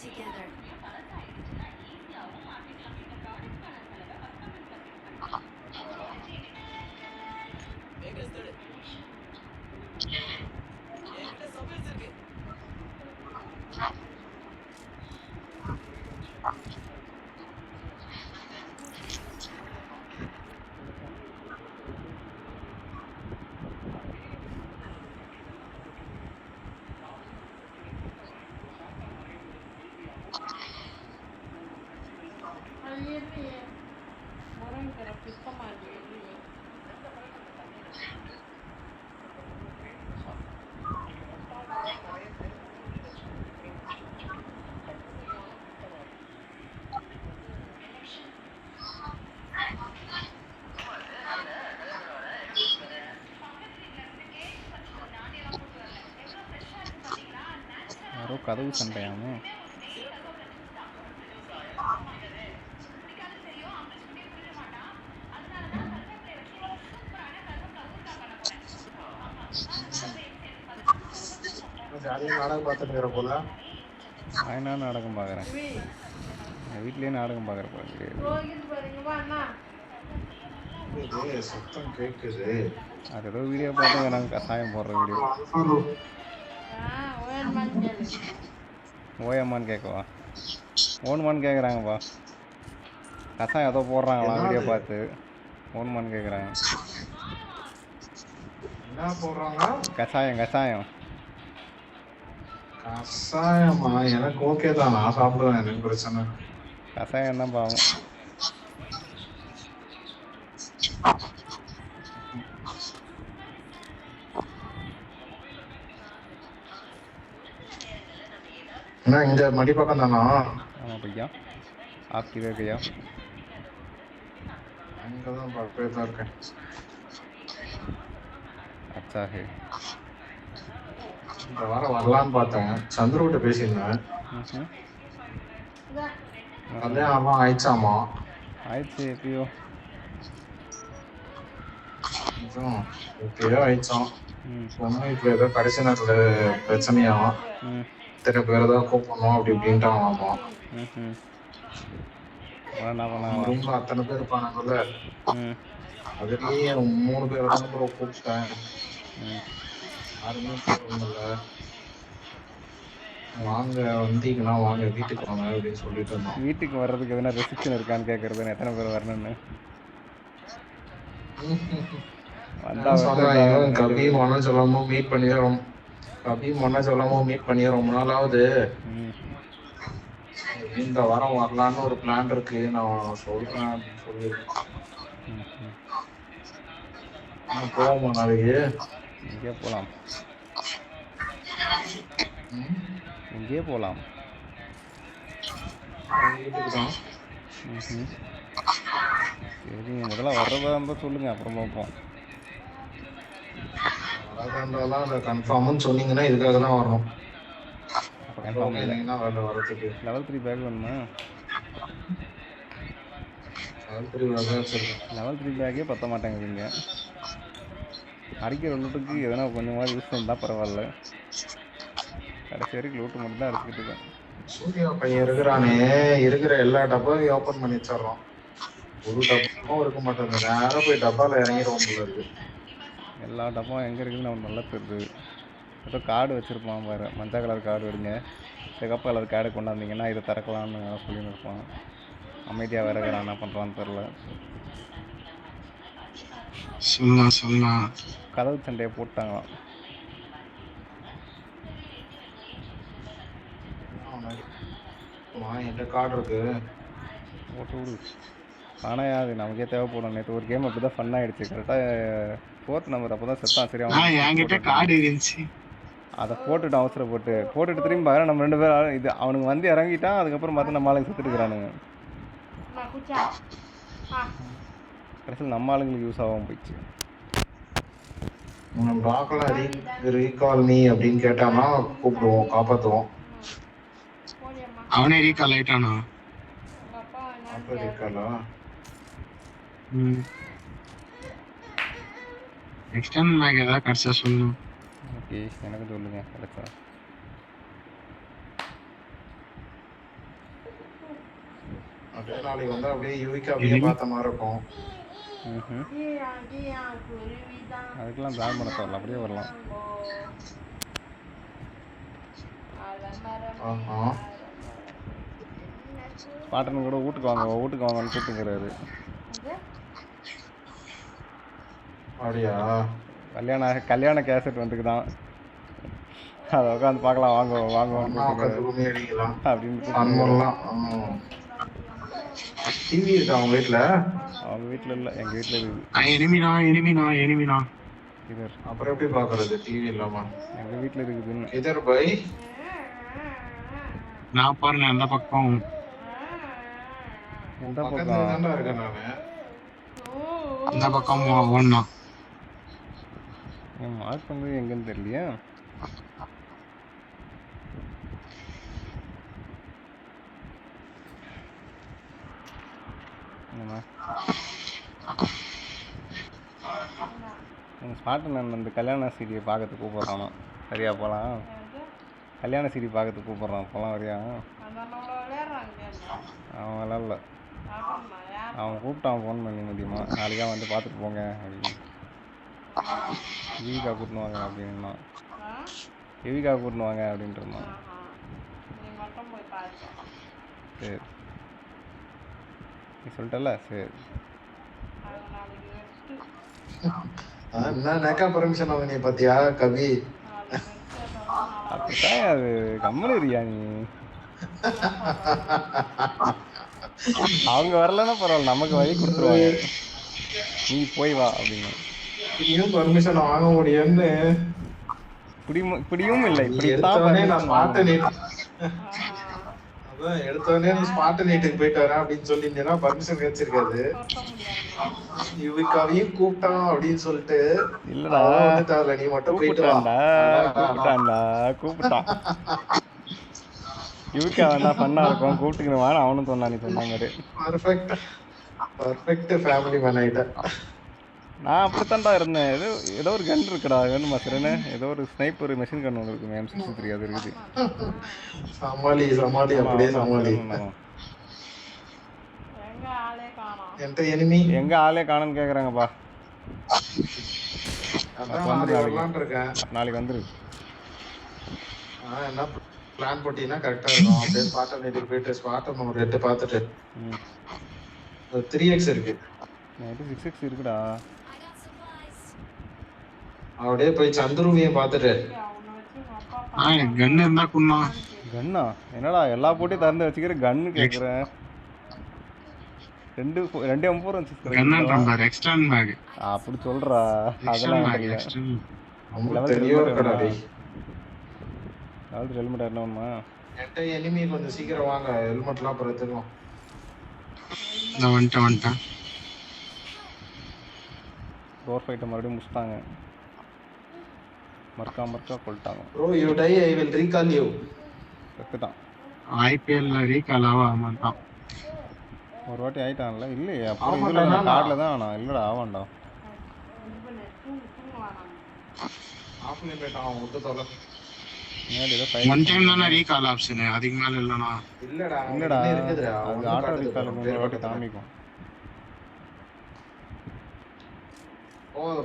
together. யாரோ கதவு சண்டையாமோ. நாடகம் பார்த்துட்டு போல நான் நாடகம் பார்க்குறேன். என் வீட்லேயே நாடகம் பார்க்குறேன். சத்தம் கேட்குது. அது ஏதோ வீடியோ பார்த்து நாங்கள் கஷாயம் போடுற வீடியோ. ஓயம்மான்னு கேட்கவா? ஓன்மான்னு கேட்குறாங்கப்பா. கஷாயம் ஏதோ போடுறாங்களா வீடியோ பார்த்து? ஓன்மான்னு கேட்குறாங்க. என்ன போடுறாங்க? கஷாயம் கஷாயம் கஷாயமா? எனக்கு ஓகே தான், நான் சாப்பிடுவேன், எனக்கு பிரச்சனை. கஷாயம் தான் பாவம். என்ன இந்த மடி பக்கம் தானா? ஆமாம் பையா. ஆப் கிதர் கையா? அங்கே தான் பக்கத்துல தான் இருக்கேன். அச்சா ஹே. இந்த வாரம் வரலான்னு பார்த்தேன், சந்துருகிட்ட பேசியிருந்தேன். கல்யாணம் ஆயிடுச்சாமா? ஆயிடுச்சு எப்பயோ. எப்பயோ ஆயிடுச்சான். பொண்ணு இப்போ ஏதோ கடைசி நேரத்தில் பிரச்சனையாகும், இத்தனை பேர் தான் கூப்பிடணும் அப்படி இப்படின்ட்டாங்களாமா. ரூம்ல அத்தனை பேர் இருப்பானுங்கல்ல, அதுலயே 3 பேர் தான் கூப்பிட்டேன். யாருமே கூப்பிடல. வாங்க வந்தீங்கன்னா வாங்க வீட்டுக்கு வாங்க அப்படின்னு சொல்லிட்டு இருந்தோம். வீட்டுக்கு வர்றதுக்கு எதனா ரெஸ்ட்ரிக்ஷன் இருக்கான்னு கேட்கறது, எத்தனை பேர் வரணும்னு. கபி மொன்ன சொல்லாம மீட் பண்ணிடுறோம். கபி மொன்ன சொல்லாம மீட் பண்ணி ரொம்ப நாள் ஆகுது. இந்த வாரம் வரலான்னு ஒரு பிளான் இருக்கு, நான் சொல்றேன் அப்படின்னு சொல்லியிருக்கேன். போவோமா நாளைக்கு? இங்கே போகலாம். இங்கே போகலாம். வீட்டுக்கு தான். சரிங்க, முதல்ல வர்றதா இருந்தால் சொல்லுங்கள், அப்புறம் பார்ப்போம். வரதாந்தாலும் அதை கன்ஃபார்ம்னு சொன்னீங்கன்னா இதுக்காக தான் வரணும். அப்போ கன்ஃபார்ம் இல்லைங்கன்னா வரதுக்கு லெவல் 3 பேக் வேணுமா? லெவல் 3 பேக்கே பற்ற மாட்டேங்குதுங்க. அடிக்கிற லூட்டுக்கு எதனா கொஞ்சமாவது யூஸ் பண்ணால் பரவாயில்ல. கடைசி வரைக்கும் லூட்டு மட்டும் தான் அடிச்சுக்கிட்டு இருக்கேன். சூர்யா பையன் இருக்கிறானே, இருக்கிற எல்லா டப்பாவையும் ஓப்பன் பண்ணி வச்சிடறோம். ஒரு டப்பாவும் இருக்க மாட்டேங்குது. நேரம் போய் டப்பாவில் இறங்கிடுவோம் போல இருக்கு. எல்லா டப்பாவும் எங்கே இருக்குதுன்னு அவன் நல்லா தெரியுது. ஏதோ கார்டு வச்சுருப்பான் பாரு, மஞ்சள் கலர் கார்டு எடுங்க, சிகப்பு கலர் கார்டு கொண்டாந்தீங்கன்னா இதை திறக்கலான்னு சொல்லின்னு இருப்பான். அமைதியாக வேற இருக்கிறான், என்ன பண்ணுறான்னு தெரில. சொல்லலாம் கதவு சண்டையை போட்டாங்களாம். என்கிட்ட கார்டு இருக்கு, போட்டு விடு. ஆனால் அது நமக்கே தேவைப்படும். நேற்று ஒரு கேம் அப்படி தான் ஃபன் ஆகிடுச்சு. கரெக்டாக 4th நம்பர் அப்போ தான் செத்தான். சரி, என்கிட்ட கார்டு இருந்துச்சு, அதை போட்டுட்டு போட்டுட்டு திரும்பி பாரு, நம்ம 2 பேரும் இது அவனுக்கு வந்து இறங்கிட்டான். அதுக்கப்புறம் பார்த்து நம்ம ஆளுங்க செத்துட்டு இருக்கிறானுங்க. கடைசியில் நம்ம ஆளுங்களுக்கு யூஸ் ஆகாமல் போயிடுச்சு. ரீகால் மீ அப்படின்னு கேட்டானா கூப்பிடுவோம், காப்பாற்றுவோம். அவனே ரீகால் ஆயிட்டானா? ரீகாலா? நெக்ஸ்ட் டைம் நான் ஏதாவது கடைசியாக சொல்லணும். ஓகே, எனக்கு சொல்லுங்கள் கிடைச்சா. அப்படியே நாளைக்கு வந்து அப்படியே யுவிகாவையே பார்த்த மாதிரி இருக்கும். ம். அதுக்கெல்லாம் பிளான் பண்ண தேவையில்ல, அப்படியே வரலாம். ஆஹா. பாட்டனு கூட வீட்டுக்கு வாங்கன்னு கூப்பிட்டுக்கிறாரு. அப்படியா? கல்யாண கேசட் வந்துக்குதான், அதை உட்காந்து பார்க்கலாம், வாங்குவான்னு அடிக்கலாம் அப்படின்னு. டிவி இருக்கா அவங்க வீட்டுல? அவங்க வீட்டுல இல்ல, எங்க வீட்டுல இருக்குது. அப்புறம் எப்படி பாக்குறது டிவி இல்லாம? எங்க வீட்டுல இருக்குதுன்னு. இதர் பை நான் பாருங்க அந்த பக்கம் எந்த பக்கத்துல பக்கம்? தான்டா இருக்கேன் நானு. அந்த பக்கம் ஒண்ணா மார்க் பண்ணது எங்கன்னு தெரியலையா? ஸ்மார்ட் நான் அந்த கல்யாண சீடியை பார்க்கறதுக்கு கூப்பிட்றானா, சரியா போகலாம். கல்யாண சீடி பார்க்கறதுக்கு கூப்பிட்றான், போகலாம் வரியா? அவன் விளாட்ல, அவன் கூப்பிட்டான் ஃபோன் பண்ணி, முடியுமா நாளைக்கா வந்து பார்த்துட்டு போங்க அப்படின்னு. யுவிகா கூட்டின்னு வாங்க அப்படின்னா, யுவிகா கூட்டின்னு வாங்க அப்படின்ட்டு இருந்தான். சரி நீ சொல்லிட்டல, சரி. என்ன நேக்கா பர்மிஷன் வாங்கினீ பாத்தியா கவி? அப்படித்தான் அது, கம்மனு இருக்கியா நீ? அவங்க வரலன்னா பரவாயில்ல, நமக்கு வழி கொடுத்துருவாங்க, நீ போய் வா அப்படின்னு. இனியும் பர்மிஷன் வாங்க முடியும்னு இப்படியும் இல்லை, எடுத்தவனே நான் ஸ்மார்ட் நீட் அதான் எடுத்தவனே நீ ஸ்மார்ட் நீட்டுக்கு போயிட்டு வரேன் அப்படின்னு சொல்லியிருந்தேன்னா பர்மிஷன் கிடைச்சிருக்காது. யுவிகாவையும் கூப்பிட்டான் அப்படின்னு சொல்லிட்டு இல்லடா, வந்துட்டால நீ மட்டும் போயிட்டு கூப்பிட்டான். யுவிகா வந்தா பண்ணா இருக்கும், கூப்பிட்டுக்கணுமான்னு அவனும் சொன்னான், நீ சொன்ன மாதிரி. பர்ஃபெக்ட் ஃபேமிலி மேன் ஆயிட்ட. நான் அப்படித்தான்டா இருந்தேன். ஏதோ ஒரு கன் இருக்குடா, வேணுமா சரின்னு? ஏதோ ஒரு ஸ்னைப்பர் மெஷின் கன் ஒன்று இருக்குது, M63 அது இருக்குது. சமாளி அப்படியே சமாளி. எங்க ஆளே காணோன்னு கேக்குறாங்கப்பா. நாளைக்கு வந்துரு. என்ன பிளான் போட்டீங்கன்னா கரெக்டா இருக்கும். அப்படியே ஸ்பாட் நேட்டிவ் போயிட்டு ஸ்பாட் நம்ம ரேட் பார்த்துட்டு 3x இருக்கு, 6x இருக்குடா. அப்படியே போய் சந்துருவியை பார்த்துட்டு கன்னு இருந்தா குண்ணா. கன்னா என்னடா எல்லா போட்டியும் திறந்து வச்சுக்கிற, கன்னு கேக்குறேன். ரெண்டு M4 அப்படி சொல்றா, அதெல்லாம் ஹெல்மெட் என்ன ஒண்ணுமா? எனிமி கொஞ்சம் சீக்கிரம் வாங்க, ஹெல்மெட்லாம் அப்புறம் எடுத்துக்கலாம். வந்துட்டேன். டோர் ஃபைட்டை மறுபடியும் முடிச்சிட்டாங்க, மறுக்கா கொள்ட்டாங்க. Bro you die I will recall you. செத்துட்டான். ஐபிஎல்ல ரீகால் ஆவான். ஒரு வாட்டி ஆயிட்டான்ல? இல்லையே, அப்புறம் இதுல கார்டுல தான் ஆனா. இல்லடா ஆவான்டா. ஆஃப் லிமிட் அவன் விட்டு தொலை. ஒன் டைம் தான ரீகால் ஆப்ஷன், அதுக்கு மேல இல்லனா? இல்லடா இருக்குதுடா, அது ஆட்டோ ரீகால் ஒரு வாட்டி காமிக்கும்.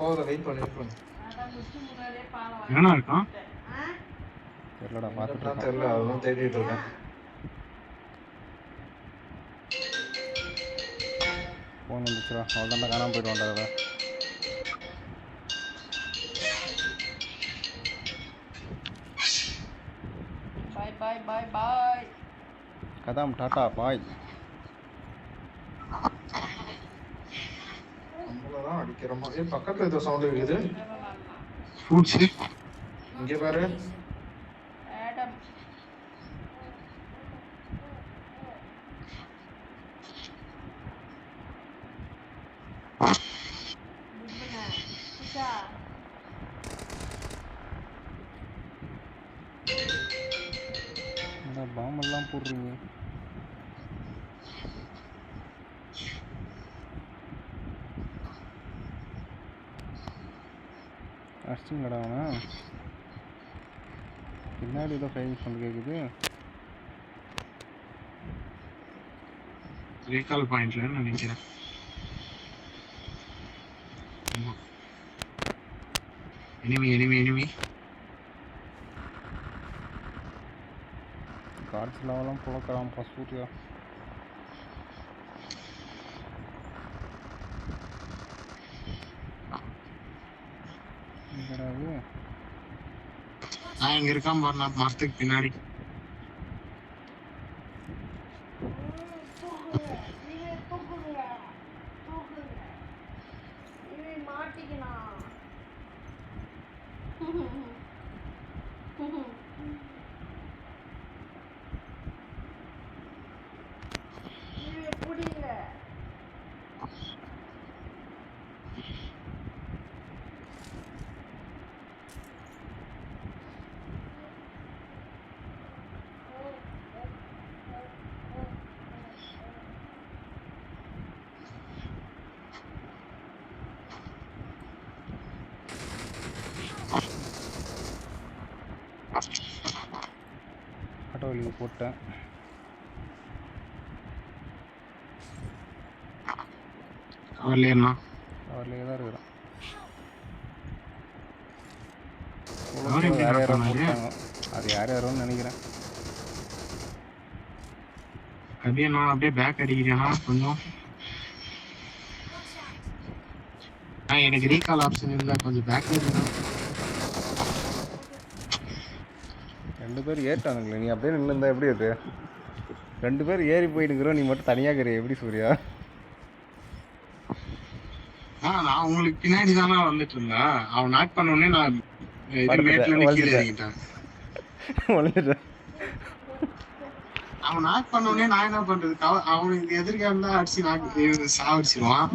போத வெயிட் பண்ணு. என்ன இருக்கான் தெரியலடா, பார்த்துட்டு தெரியல, அதுவும் தேடிட்டு இருக்கேன். ஃபோன் வந்துச்சுடா, அவ்வளோதான்டா, காணாமல் போயிடுவான்டா. அதை பாய் கதாம், டாட்டா பாய். நம்மளதான் அடிக்கிறோமா? பக்கத்துல ஏதோ சவுண்ட் இருக்குது. ஃபுட்ஸ் இங்க பாரு. பாம்பெல்லாம் போடுறீங்க. அடிச்சுங்கடா அவனா. பின்னாடி ஏதோ ஃபைல் சவுண்ட் கேட்குது. ரீகால் பாயிண்ட்ல நினைக்கிறேன். எனிமி கார்ட்ஸ் லெவலாம் புழக்கலாம்ப்பா சூர்யா. இங்க இருக்கான் பாருண்ணா மரத்துக்கு பின்னாடி. ஆட்டோ லீவ் போட்டேன். அவர்லேயே தான் இருக்கிறேன். அது யாரோன்னு நினைக்கிறேன். அப்படியே நான் அப்படியே பேக் அடிக்கிறேன்னா கொஞ்சம். எனக்கு ரீகால் ஆப்ஷன் இல்லை, கொஞ்சம் பேக் அடிக்கிறேன். 2 பேர் ஏறிட்டானுங்களே, நீ அப்படியே நின்று இருந்தா எப்படி? அது 2 பேர் ஏறி போயிட்டுக்கிறோம், நீ மட்டும் தனியாக இருக்கிற எப்படி சூர்யா? நான் உங்களுக்கு பின்னாடி தானே வந்துட்டு இருந்தேன். அவன் நாக் பண்ண உடனே நான் அவன் நாக் பண்ண உடனே நான் என்ன பண்றது? அவனுக்கு எதிர்க்க இருந்தா அடிச்சு நாக்கு சாவடிச்சிருவான்.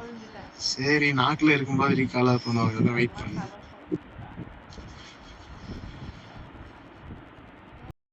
சரி நாக்குல இருக்கும்போது ரீகாலா பண்ணுவாங்க, வெயிட் பண்ணு.